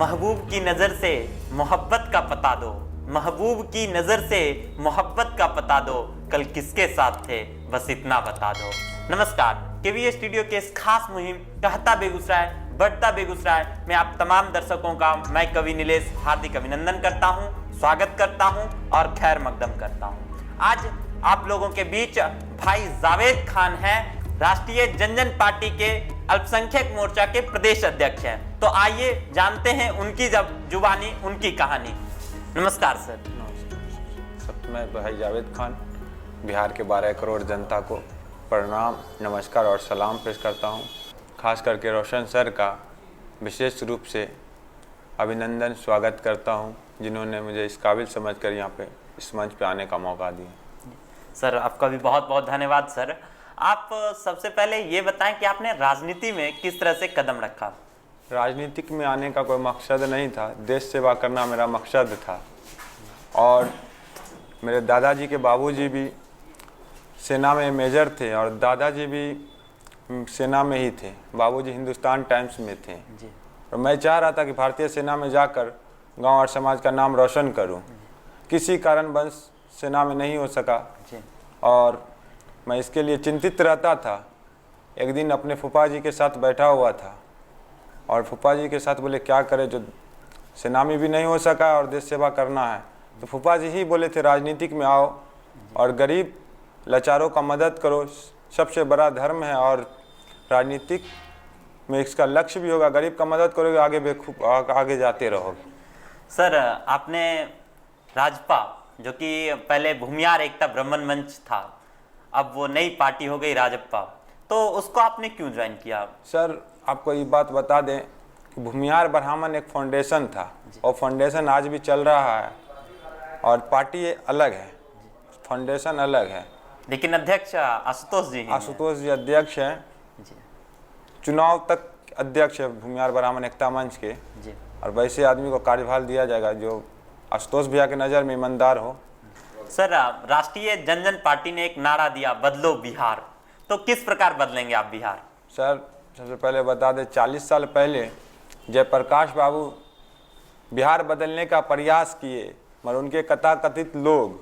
महबूब की नजर से मोहब्बत का पता दो, महबूब की नजर से मोहब्बत का पता दो, कल किसके साथ थे बस इतना बता दो। नमस्कार, केवीए स्टूडियो के इस खास मुहिम कहता बेगूसराय बढ़ता बेगूसराय में आप तमाम दर्शकों का मैं कवि नीलेश हार्दिक अभिनंदन करता हूं, स्वागत करता हूं और खैर मकदम करता हूं। आज आप लोगों के बीच भाई जावेद खान हैं, राष्ट्रीय जनजन पार्टी के अल्पसंख्यक मोर्चा के प्रदेश अध्यक्ष हैं। तो आइए जानते हैं उनकी जुबानी उनकी कहानी। नमस्कार सर। मैं भाई जावेद खान बिहार के 12 करोड़ जनता को प्रणाम, नमस्कार और सलाम पेश करता हूं। खास करके रोशन सर का विशेष रूप से अभिनंदन स्वागत करता हूं, जिन्होंने मुझे इस काबिल समझकर यहां पे इस मंच पे आने का मौका दिया। सर आपका भी बहुत बहुत धन्यवाद। सर आप सबसे पहले ये बताएं कि आपने राजनीति में किस तरह से कदम रखा? राजनीतिक में आने का कोई मकसद नहीं था, देश सेवा करना मेरा मकसद था। और मेरे दादाजी के बाबूजी भी सेना में मेजर थे और दादाजी भी सेना में ही थे। बाबूजी हिंदुस्तान टाइम्स में थे जी। और मैं चाह रहा था कि भारतीय सेना में जाकर गांव और समाज का नाम रोशन करूं। किसी कारणवश सेना में नहीं हो सका जी। और मैं इसके लिए चिंतित रहता था। एक दिन अपने फूफा जी के साथ बैठा हुआ था और फूफा जी के साथ बोले क्या करें, जो सेना में भी नहीं हो सका और देश सेवा करना है। तो फूफा जी ही बोले थे राजनीतिक में आओ और गरीब लाचारों का मदद करो, सबसे बड़ा धर्म है और राजनीतिक में इसका लक्ष्य भी होगा। गरीब का मदद करोगे आगे जाते रहोगे। सर आपने राजपा, जो कि पहले भूमियार एकता ब्राह्मण मंच था, अब वो नई पार्टी हो गई राजप्पा, तो उसको आपने क्यों ज्वाइन किया? सर आपको ये बात बता दें कि भूमियार ब्राह्मण एक फाउंडेशन था और फाउंडेशन आज भी चल रहा है और पार्टी अलग है, फाउंडेशन अलग है। लेकिन अध्यक्ष आशुतोष जी हैं। आशुतोष जी अध्यक्ष हैं, चुनाव तक अध्यक्ष है भूमियार ब्राह्मण एकता मंच के जी। और वैसे आदमी को कार्यभार दिया जाएगा जो आशुतोष भैया के नज़र में ईमानदार हो। सर राष्ट्रीय जनजन पार्टी ने एक नारा दिया, बदलो बिहार, तो किस प्रकार बदलेंगे आप बिहार? सर सबसे पहले बता दें, 40 साल पहले जयप्रकाश बाबू बिहार बदलने का प्रयास किए, मगर उनके कथाकथित लोग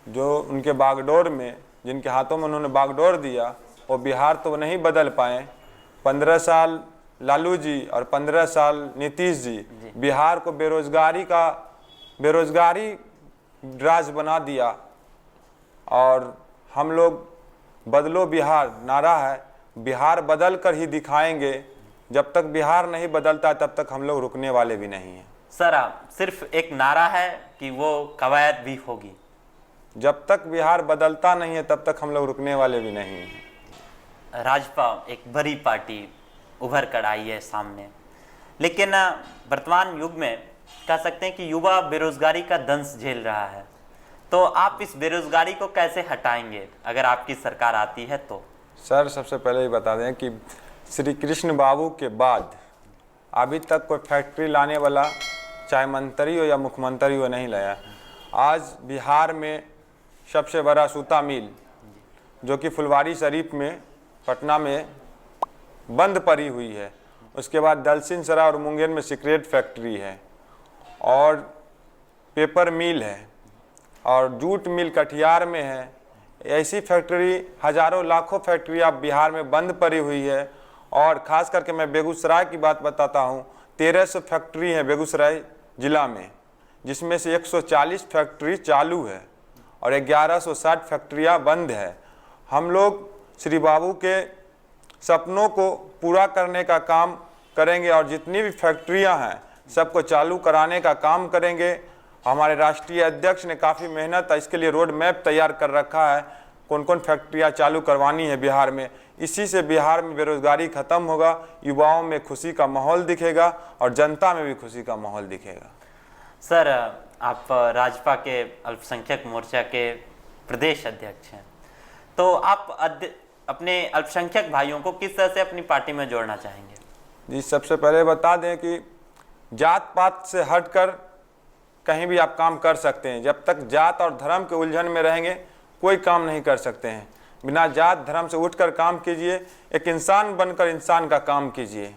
जो उनके बागडोर में, जिनके हाथों में उन्होंने बागडोर दिया, वो बिहार तो नहीं बदल पाए। 15 साल लालू जी और 15 साल नीतीश जी बिहार को बेरोजगारी राज बना दिया। और हम लोग बदलो बिहार नारा है, बिहार बदल कर ही दिखाएंगे। जब तक बिहार नहीं बदलता तब तक हम लोग रुकने वाले भी नहीं हैं। सर सिर्फ एक नारा है कि वो कवायद भी होगी? जब तक बिहार बदलता नहीं है तब तक हम लोग रुकने वाले भी नहीं हैं। राजपा एक बड़ी पार्टी उभर कर आई है सामने, लेकिन वर्तमान युग में कह सकते हैं कि युवा बेरोजगारी का दंश झेल रहा है, तो आप इस बेरोजगारी को कैसे हटाएंगे अगर आपकी सरकार आती है तो? सर सबसे पहले ये बता दें कि श्री कृष्ण बाबू के बाद अभी तक कोई फैक्ट्री लाने वाला, चाहे मंत्री हो या मुख्यमंत्री हो, नहीं लाया। आज बिहार में सबसे बड़ा सूता मिल जो कि फुलवारी शरीफ में पटना में बंद पड़ी हुई है, उसके बाद दलसिंह सराय और मुंगेर में सिगरेट फैक्ट्री है और पेपर मिल है और जूट मिल कटिहार में है। ऐसी फैक्ट्री हजारों लाखों फैक्ट्री अब बिहार में बंद पड़ी हुई है। और ख़ास करके मैं बेगूसराय की बात बताता हूँ, 1300 फैक्ट्री है बेगूसराय ज़िला में, जिसमें से 140 फैक्ट्री चालू है और 1160 फैक्ट्रियाँ बंद है। हम लोग श्री बाबू के सपनों को पूरा करने का काम करेंगे और जितनी भी फैक्ट्रियाँ हैं सबको चालू कराने का काम करेंगे। हमारे राष्ट्रीय अध्यक्ष ने काफ़ी मेहनत इसके लिए रोड मैप तैयार कर रखा है, कौन कौन फैक्ट्रियाँ चालू करवानी है बिहार में। इसी से बिहार में बेरोजगारी खत्म होगा, युवाओं में खुशी का माहौल दिखेगा और जनता में भी खुशी का माहौल दिखेगा। सर आप राजपा के अल्पसंख्यक मोर्चा के प्रदेश अध्यक्ष हैं, तो आप अपने अल्पसंख्यक भाइयों को किस तरह से अपनी पार्टी में जोड़ना चाहेंगे? जी सबसे पहले बता दें कि जात पात से हटकर कहीं भी आप काम कर सकते हैं। जब तक जात और धर्म के उलझन में रहेंगे कोई काम नहीं कर सकते हैं। बिना जात धर्म से उठकर काम कीजिए, एक इंसान बनकर इंसान का काम कीजिए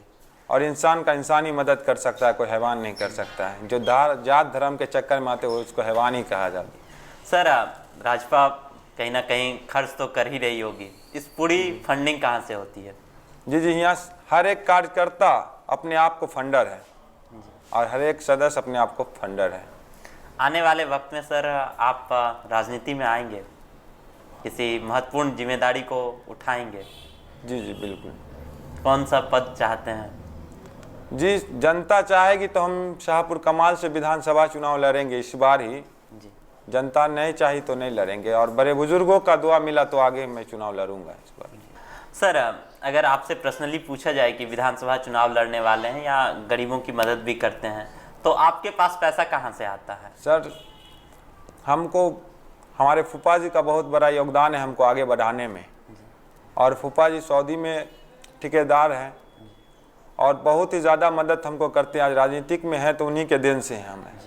और इंसान का इंसानी मदद कर सकता है, कोई हैवान नहीं कर सकता है। जो जात धर्म के चक्कर में आते हो उसको हैवान ही कहा जाता है। सर भाजपा कहीं ना कहीं खर्च तो कर ही रही होगी, इस पूरी फंडिंग कहाँ से होती है? जी, यहाँ हर एक कार्यकर्ता अपने आप को फंडर है और हर एक सदस्य अपने आप को फंडर है। आने वाले वक्त में सर आप राजनीति में आएंगे, किसी महत्वपूर्ण जिम्मेदारी को उठाएंगे? जी बिल्कुल। कौन सा पद चाहते हैं? जी, जनता चाहेगी तो हम शाहपुर कमाल से विधानसभा चुनाव लड़ेंगे इस बार ही। जी। जनता नहीं चाही तो नहीं लड़ेंगे, और बड़े बुजुर्गों का दुआ मिला तो आगे मैं चुनाव लड़ूंगा इस बार। सर अगर आपसे पर्सनली पूछा जाए कि विधानसभा चुनाव लड़ने वाले हैं या गरीबों की मदद भी करते हैं, तो आपके पास पैसा कहाँ से आता है? सर, हमको हमारे फूफा जी का बहुत बड़ा योगदान है हमको आगे बढ़ाने में, और फूफा जी सऊदी में ठेकेदार हैं और बहुत ही ज़्यादा मदद हमको करते हैं। आज राजनीतिक में है तो उन्हीं के देन से हैं हमें,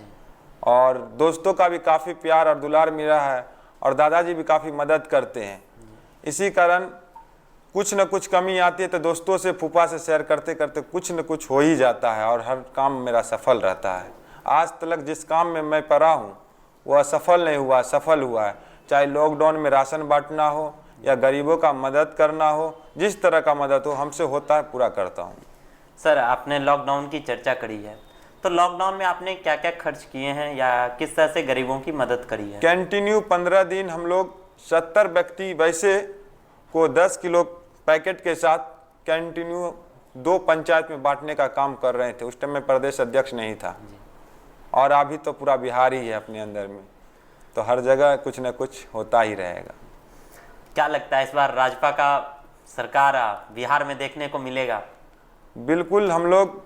और दोस्तों का भी काफ़ी प्यार और दुलार मिला है, और दादाजी भी काफ़ी मदद करते हैं। इसी कारण कुछ न कुछ कमी आती है तो दोस्तों से फूफा से शेयर करते करते कुछ न कुछ हो ही जाता है, और हर काम मेरा सफल रहता है। आज तक जिस काम में मैं पड़ा हूँ वह असफल नहीं हुआ, सफल हुआ है। चाहे लॉकडाउन में राशन बांटना हो या गरीबों का मदद करना हो, जिस तरह का मदद हो हमसे होता है पूरा करता हूँ। सर आपने लॉकडाउन की चर्चा करी है, तो लॉकडाउन में आपने क्या क्या खर्च किए हैं या किस तरह से गरीबों की मदद करी है? कंटिन्यू 15 दिन हम लोग 70 व्यक्ति वैसे को 10 किलो पैकेट के साथ कंटिन्यू 2 पंचायत में बांटने का काम कर रहे थे। उस टाइम में प्रदेश अध्यक्ष नहीं था, और अभी तो पूरा बिहार ही है अपने अंदर में, तो हर जगह कुछ न कुछ होता ही रहेगा। क्या लगता है इस बार भाजपा का सरकार बिहार में देखने को मिलेगा? बिल्कुल, हम लोग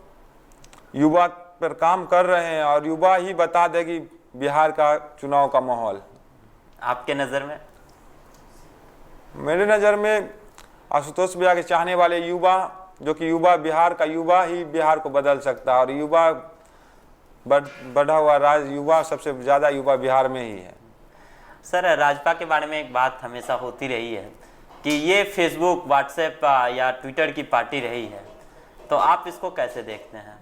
युवा पर काम कर रहे हैं और युवा ही बता देगी बिहार का चुनाव का माहौल। आपके नज़र में? मेरे नज़र में आशुतोष भैया के चाहने वाले युवा, जो कि युवा बिहार का युवा ही बिहार को बदल सकता है, और युवा बढ़ा हुआ युवा सबसे ज़्यादा युवा बिहार में ही है। सर भाजपा के बारे में एक बात हमेशा होती रही है कि ये फेसबुक, व्हाट्सएप या ट्विटर की पार्टी रही है, तो आप इसको कैसे देखते हैं?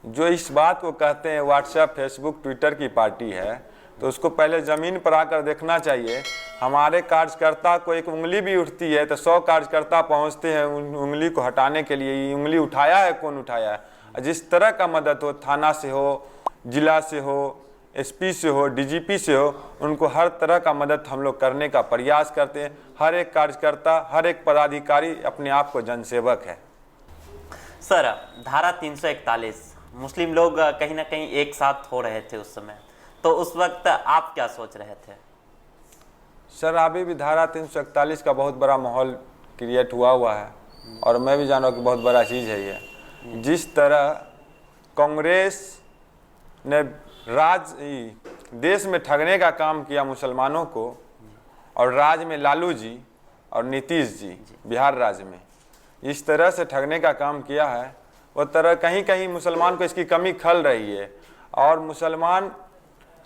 जो इस बात को कहते हैं व्हाट्सएप, फेसबुक, ट्विटर की पार्टी है, तो उसको पहले ज़मीन पर आकर देखना चाहिए। हमारे कार्यकर्ता को एक उंगली भी उठती है तो 100 कार्यकर्ता पहुंचते हैं उन उंगली को हटाने के लिए। ये उंगली उठाया है, कौन उठाया है? जिस तरह का मदद हो, थाना से हो, जिला से हो, एसपी से हो, डीजीपी से हो, उनको हर तरह का मदद हम लोग करने का प्रयास करते हैं। हर एक कार्यकर्ता, हर एक पदाधिकारी अपने आप को जनसेवक है। सर धारा 341, मुस्लिम लोग कहीं ना कहीं एक साथ हो रहे थे उस समय, तो उस वक्त आप क्या सोच रहे थे? सर, अभी भी धारा 341 का बहुत बड़ा माहौल क्रिएट हुआ है, और मैं भी जाना कि बहुत बड़ा चीज़ है ये। जिस तरह कांग्रेस ने देश में ठगने का काम किया मुसलमानों को, और राज्य में लालू जी और नीतीश जी बिहार राज्य में इस तरह से ठगने का काम किया है, वो तरह कहीं कहीं मुसलमान को इसकी कमी खल रही है। और मुसलमान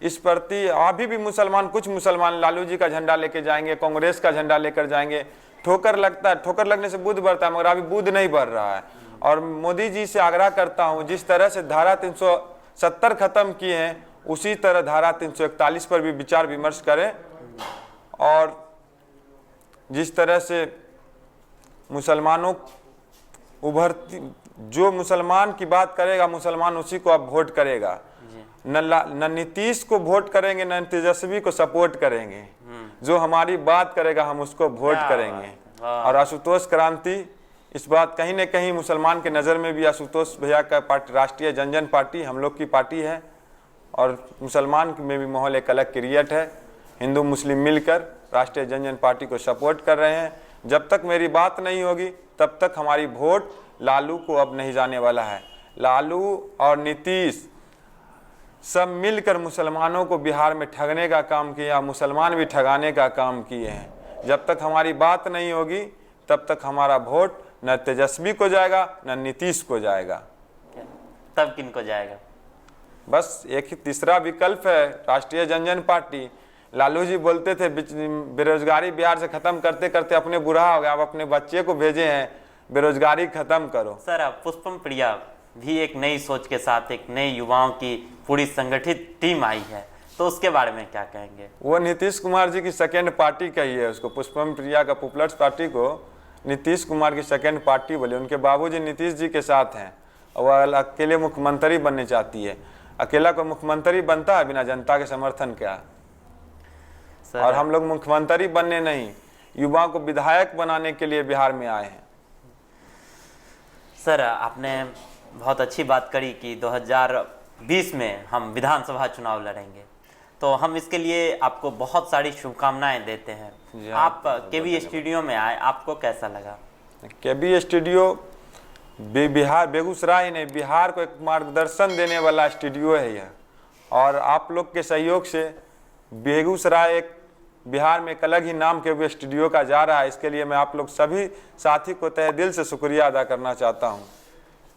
इस प्रति अभी भी मुसलमान, कुछ मुसलमान लालू जी का झंडा लेके जाएंगे, कांग्रेस का झंडा लेकर जाएंगे। ठोकर लगता है, ठोकर लगने से बुद्ध बढ़ता है, मगर अभी बुद्ध नहीं बढ़ रहा है। और मोदी जी से आग्रह करता हूँ, जिस तरह से धारा 370 खत्म किए हैं, उसी तरह धारा 341 पर भी विचार विमर्श करें, और जिस तरह से मुसलमानों उभरती, जो मुसलमान की बात करेगा मुसलमान उसी को अब वोट करेगा। न नीतीश को वोट करेंगे, न तेजस्वी को सपोर्ट करेंगे। जो हमारी बात करेगा हम उसको वोट करेंगे। और आशुतोष क्रांति, इस बात कहीं न कहीं मुसलमान के नज़र में भी आशुतोष भैया का पार्टी, राष्ट्रीय जनजन पार्टी हम लोग की पार्टी है, और मुसलमान में भी माहौल एक अलग क्रिएट है। हिंदू मुस्लिम मिलकर राष्ट्रीय जनजन पार्टी को सपोर्ट कर रहे हैं। जब तक मेरी बात नहीं होगी तब तक हमारी वोट लालू को अब नहीं जाने वाला है। लालू और नीतीश सब मिलकर मुसलमानों को बिहार में ठगने का काम किया, मुसलमान भी ठगाने का काम किए हैं। जब तक हमारी बात नहीं होगी तब तक हमारा वोट न तेजस्वी को जाएगा न नीतीश को जाएगा। तब किन को जाएगा? बस एक ही तीसरा विकल्प है, राष्ट्रीय जनजन पार्टी। लालू जी बोलते थे बेरोजगारी बिहार से ख़त्म करते करते अपने बुरा हो गया, अब अपने बच्चे को भेजे हैं बेरोजगारी खत्म करो। सर, पुष्पम प्रिया भी एक नई सोच के साथ एक नई युवाओं की पूरी संगठित टीम आई है, तो उसके बारे में क्या कहेंगे? वो नीतीश कुमार जी की सेकेंड पार्टी कही है उसको, पुष्पम प्रिया का पीपल्स पार्टी को नीतीश कुमार की सेकेंड पार्टी बोले। उनके बाबूजी नीतीश जी के साथ हैं और वह अकेले मुख्यमंत्री बनने चाहती है। अकेला कोई मुख्यमंत्री बनता है बिना जनता के समर्थन क्या? सर, और हम लोग मुख्यमंत्री बनने नहीं, युवाओं को विधायक बनाने के लिए बिहार में आए हैं। सर, आपने बहुत अच्छी बात करी कि 2020 में हम विधानसभा चुनाव लड़ेंगे, तो हम इसके लिए आपको बहुत सारी शुभकामनाएं देते हैं। आप केबी स्टूडियो में आए, आपको कैसा लगा? केबी स्टूडियो बिहार, बेगूसराय नहीं, बिहार को एक मार्गदर्शन देने वाला स्टूडियो है यह, और आप लोग के सहयोग से बेगूसराय एक बिहार में एक अलग ही नाम के स्टूडियो का जा रहा है। इसके लिए मैं आप लोग सभी साथी को तहे दिल से शुक्रिया अदा करना चाहता हूँ।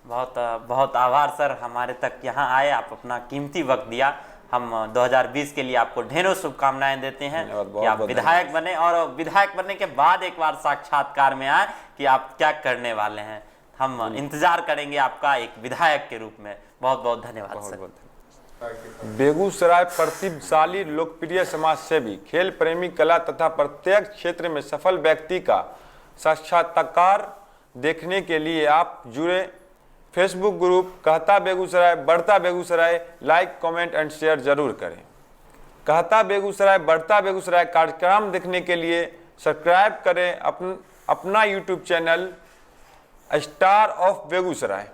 बहुत बहुत आभार सर, हमारे तक यहाँ आए, आप अपना कीमती वक्त दिया। हम 2020 के लिए आपको ढेरों शुभकामनाएं देते हैं कि आप विधायक बने, और विधायक बनने के बाद एक बार साक्षात्कार में आए कि आप क्या करने वाले हैं। हम इंतजार करेंगे आपका एक विधायक के रूप में। बहुत बहुत धन्यवाद सर। बेगूसराय प्रतिभाशाली, लोकप्रिय समाज सेवी, खेल प्रेमी, कला तथा प्रत्येक क्षेत्र में सफल व्यक्ति का साक्षात्कार देखने के लिए आप जुड़े फेसबुक ग्रुप कहता बेगूसराय बढ़ता Begusarai like, comment and share जरूर करें। कहता बेगूसराय बढ़ता बेगूसराय कार्यक्रम देखने के लिए सब्सक्राइब करें अपना YouTube channel star of Begusarai.